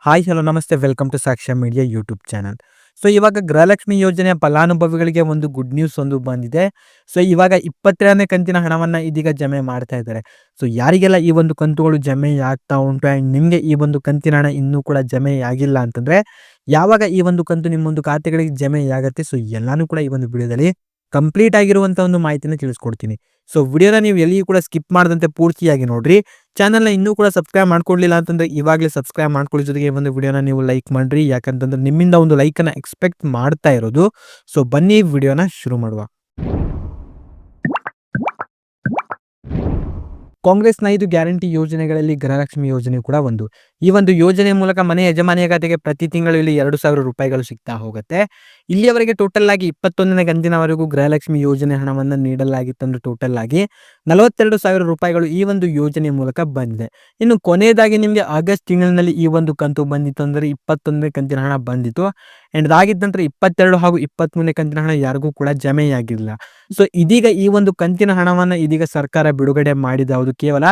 Hi hello ನಮಸ್ತೆ welcome to ಸಾಕ್ಷ್ಯ media YouTube channel. So ಇವಾಗ ಗೃಹಲಕ್ಷ್ಮಿ ಯೋಜನೆಯ ಫಲಾನುಭವಿಗಳಿಗೆ ಒಂದು ಗುಡ್ ನ್ಯೂಸ್ ಒಂದು ಬಂದಿದೆ. ಸೊ ಇವಾಗ 22ನೇ ಕಂತಿನ ಹಣವನ್ನು ಇದೀಗ ಜಮೆ ಮಾಡ್ತಾ ಇದ್ದಾರೆ. ಸೊ ಯಾರಿಗೆಲ್ಲ ಈ ಒಂದು ಕಂತುಗಳು ಜಮೆ ಆಗ್ತಾ ಉಂಟು ಆ್ಯಂಡ್ ನಿಮಗೆ ಈ ಒಂದು ಕಂತಿನ ಹಣ ಇನ್ನೂ ಕೂಡ ಜಮೆ ಆಗಿಲ್ಲ ಅಂತಂದರೆ ಯಾವಾಗ ಈ ಒಂದು ಕಂತು ನಿಮ್ಮೊಂದು ಖಾತೆಗಳಿಗೆ ಜಮೆ ಆಗುತ್ತೆ, ಸೊ ಎಲ್ಲನೂ ಕೂಡ ಈ ಒಂದು ವಿಡಿಯೋದಲ್ಲಿ ಕಂಪ್ಲೀಟ್ ಆಗಿರುವಂಥ ಒಂದು ಮಾಹಿತಿನ ತಿಳಿಸ್ಕೊಡ್ತೀನಿ. ಸೊ ವಿಡಿಯೋನ ನೀವು ಎಲ್ಲಿಯೂ ಕೂಡ ಸ್ಕಿಪ್ ಮಾಡದಂತೆ ಪೂರ್ತಿಯಾಗಿ ನೋಡ್ರಿ. ಚಾನಲ್ನ ಇನ್ನೂ ಕೂಡ ಸಬ್ಸ್ಕ್ರೈಬ್ ಮಾಡ್ಕೊಳ್ಳಿಲ್ಲ ಅಂತಂದರೆ ಇವಾಗಲೇ ಸಬ್ಸ್ಕ್ರೈಬ್ ಮಾಡ್ಕೊಳ್ಳಿ, ಜೊತೆಗೆ ಒಂದು ವಿಡಿಯೋನ ನೀವು ಲೈಕ್ ಮಾಡಿರಿ. ಯಾಕಂತಂದ್ರೆ ನಿಮ್ಮಿಂದ ಒಂದು ಲೈಕನ್ನು ಎಕ್ಸ್ಪೆಕ್ಟ್ ಮಾಡ್ತಾ ಇರೋದು. ಸೊ ಬನ್ನಿ ವಿಡಿಯೋನ ಶುರು ಮಾಡುವ. ಕಾಂಗ್ರೆಸ್ನ 5 ಗ್ಯಾರಂಟಿ ಯೋಜನೆಗಳಲ್ಲಿ ಗೃಹಲಕ್ಷ್ಮಿ ಯೋಜನೆ ಕೂಡ ಒಂದು. ಈ ಒಂದು ಯೋಜನೆ ಮೂಲಕ ಮನೆ ಯಜಮಾನಿಯ ಖಾತೆಗೆ ಪ್ರತಿ ತಿಂಗಳು ಇಲ್ಲಿ 2,000 ರೂಪಾಯಿಗಳು ಸಿಗ್ತಾ ಹೋಗುತ್ತೆ. ಇಲ್ಲಿಯವರೆಗೆ ಟೋಟಲ್ ಆಗಿ 21ನೇ ಕಂತಿನವರೆಗೂ ಗೃಹಲಕ್ಷ್ಮಿ ಯೋಜನೆ ಹಣವನ್ನು ನೀಡಲಾಗಿತ್ತಂದ್ರೆ ಟೋಟಲ್ ಆಗಿ 42,000 ರೂಪಾಯಿಗಳು ಈ ಒಂದು ಯೋಜನೆ ಮೂಲಕ ಬಂದಿದೆ. ಇನ್ನು ಕೊನೆಯದಾಗಿ ನಿಮಗೆ ಆಗಸ್ಟ್ ತಿಂಗಳಿನಲ್ಲಿ ಈ ಒಂದು ಕಂತು ಬಂದಿತ್ತು ಅಂದರೆ 21ನೇ ಕಂತಿನ ಹಣ ಬಂದಿತ್ತು. ಆ್ಯಂಡ್ ಅದಾಗಿದ್ದ ನಂತರ 22 ಹಾಗೂ 23ನೇ ಕಂತಿನ ಹಣ ಯಾರಿಗೂ ಕೂಡ ಜಮೆಯಾಗಿರಲಿಲ್ಲ. ಸೊ ಇದೀಗ ಈ ಒಂದು ಕಂತಿನ ಹಣವನ್ನು ಇದೀಗ ಸರ್ಕಾರ ಬಿಡುಗಡೆ ಮಾಡಿದೆ. ಹೌದು, ಕೇವಲ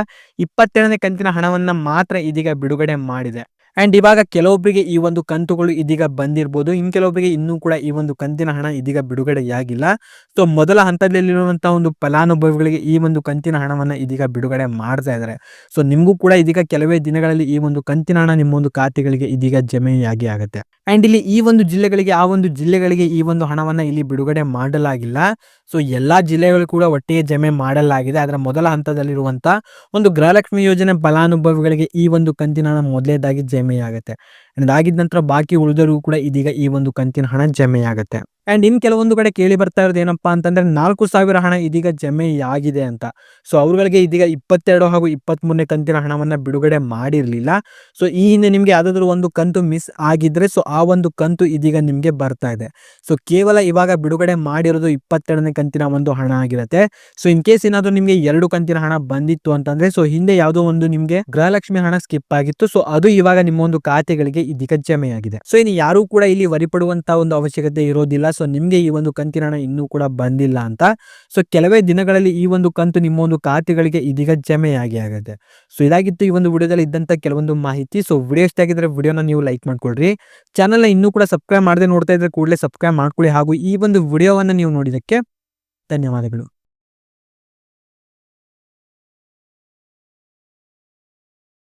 22ನೇ ಕಂತಿನ ಹಣವನ್ನು ಮಾತ್ರ ಇದೀಗ ಬಿಡುಗಡೆ ಮಾಡಿದೆ. ಆ್ಯಂಡ್ ಇವಾಗ ಕೆಲವೊಬ್ಬರಿಗೆ ಈ ಒಂದು ಕಂತುಗಳು ಇದೀಗ ಬಂದಿರ್ಬೋದು, ಇನ್ನು ಕೆಲವೊಬ್ಬರಿಗೆ ಇನ್ನೂ ಕೂಡ ಈ ಒಂದು ಕಂತಿನ ಹಣ ಇದೀಗ ಬಿಡುಗಡೆಯಾಗಿಲ್ಲ. ಸೊ ಮೊದಲ ಹಂತದಲ್ಲಿರುವಂಥ ಒಂದು ಫಲಾನುಭವಿಗಳಿಗೆ ಈ ಒಂದು ಕಂತಿನ ಹಣವನ್ನು ಇದೀಗ ಬಿಡುಗಡೆ ಮಾಡ್ತಾ ಇದ್ದಾರೆ. ಸೊ ನಿಮಗೂ ಕೂಡ ಇದೀಗ ಕೆಲವೇ ದಿನಗಳಲ್ಲಿ ಈ ಒಂದು ಕಂತಿನ ಹಣ ನಿಮ್ಮೊಂದು ಖಾತೆಗಳಿಗೆ ಇದೀಗ ಜಮೆಯಾಗಿ ಆಗುತ್ತೆ. ಆ್ಯಂಡ್ ಇಲ್ಲಿ ಈ ಒಂದು ಜಿಲ್ಲೆಗಳಿಗೆ ಆ ಒಂದು ಜಿಲ್ಲೆಗಳಿಗೆ ಈ ಒಂದು ಹಣವನ್ನು ಇಲ್ಲಿ ಬಿಡುಗಡೆ ಮಾಡಲಾಗಿಲ್ಲ. ಸೊ ಎಲ್ಲ ಜಿಲ್ಲೆಗಳು ಕೂಡ ಒಟ್ಟಿಗೆ ಜಮೆ ಮಾಡಲಾಗಿದೆ. ಅದರ ಮೊದಲ ಹಂತದಲ್ಲಿರುವಂಥ ಒಂದು ಗೃಹಲಕ್ಷ್ಮಿ ಯೋಜನೆ ಫಲಾನುಭವಿಗಳಿಗೆ ಈ ಒಂದು ಕಂತಿನ ಹಣ ಮೊದಲೇದಾಗಿ ಜಮೆಯಾಗುತ್ತೆ. ಅದಾಗಿದ್ದ ನಂತರ ಬಾಕಿ ಉಳಿದವರಿಗೂ ಕೂಡ ಇದೀಗ ಈ ಒಂದು ಕಂತಿನ ಹಣ ಜಮೆಯಾಗುತ್ತೆ. ಆ್ಯಂಡ್ ಇನ್ನು ಕೆಲವೊಂದು ಕಡೆ ಕೇಳಿ ಬರ್ತಾ ಇರೋದು ಏನಪ್ಪಾ ಅಂತಂದರೆ 4,000 ಹಣ ಇದೀಗ ಜಮೆಯಾಗಿದೆ ಅಂತ. ಸೊ ಅವ್ರಗಳಿಗೆ ಇದೀಗ 22 ಹಾಗೂ 23ನೇ ಕಂತಿನ ಹಣವನ್ನು ಬಿಡುಗಡೆ ಮಾಡಿರಲಿಲ್ಲ. ಸೊ ಈ ಹಿಂದೆ ನಿಮಗೆ ಯಾವುದಾದ್ರೂ ಒಂದು ಕಂತು ಮಿಸ್ ಆಗಿದ್ದರೆ ಸೊ ಆ ಒಂದು ಕಂತು ಇದೀಗ ನಿಮಗೆ ಬರ್ತಾ ಇದೆ. ಸೊ ಕೇವಲ ಇವಾಗ ಬಿಡುಗಡೆ ಮಾಡಿರೋದು 22ನೇ ಕಂತಿನ ಒಂದು ಹಣ ಆಗಿರುತ್ತೆ. ಸೊ ಇನ್ ಕೇಸ್ ಏನಾದರೂ ನಿಮಗೆ 2 ಕಂತಿನ ಹಣ ಬಂದಿತ್ತು ಅಂತಂದರೆ ಸೊ ಹಿಂದೆ ಯಾವುದೋ ಒಂದು ನಿಮಗೆ ಗೃಹಲಕ್ಷ್ಮಿ ಹಣ ಸ್ಕಿಪ್ ಆಗಿತ್ತು. ಸೊ ಅದು ಇವಾಗ ನಿಮ್ಮ ಒಂದು ಖಾತೆಗಳಿಗೆ ಇದೀಗ ಜಮೆಯಾಗಿದೆ. ಸೊ ಇನ್ನು ಯಾರೂ ಕೂಡ ಇಲ್ಲಿ ವರಿ ಪಡುವಂಥ ಒಂದು ಅವಶ್ಯಕತೆ ಇರೋದಿಲ್ಲ. ಸೊ ನಿಮಗೆ ಈ ಒಂದು ಕಂತಿನ ಹಣ ಇನ್ನೂ ಕೂಡ ಬಂದಿಲ್ಲ ಅಂತ. ಸೊ ಕೆಲವೇ ದಿನಗಳಲ್ಲಿ ಈ ಒಂದು ಕಂತು ನಿಮ್ಮ ಒಂದು ಖಾತೆಗಳಿಗೆ ಇದೀಗ ಜಮೆಯಾಗಿ ಆಗುತ್ತೆ. ಸೊ ಇದಾಗಿತ್ತು ಈ ಒಂದು ವಿಡಿಯೋದಲ್ಲಿ ಇದ್ದಂಥ ಕೆಲವೊಂದು ಮಾಹಿತಿ. ಸೊ ವಿಡಿಯೋ ಇಷ್ಟ ಆಗಿದ್ರೆ ವಿಡಿಯೋನ ನೀವು ಲೈಕ್ ಮಾಡ್ಕೊಳ್ರಿ. ಚಾನಲ್ನ ಇನ್ನೂ ಕೂಡ ಸಬ್ಸ್ಕ್ರೈಬ್ ಮಾಡದೆ ನೋಡ್ತಾ ಇದ್ರೆ ಕೂಡಲೇ ಸಬ್ಸ್ಕ್ರೈಬ್ ಮಾಡ್ಕೊಳ್ಳಿ. ಹಾಗೂ ಈ ಒಂದು ವಿಡಿಯೋವನ್ನು ನೀವು ನೋಡಿದ್ದಕ್ಕೆ ಧನ್ಯವಾದಗಳು.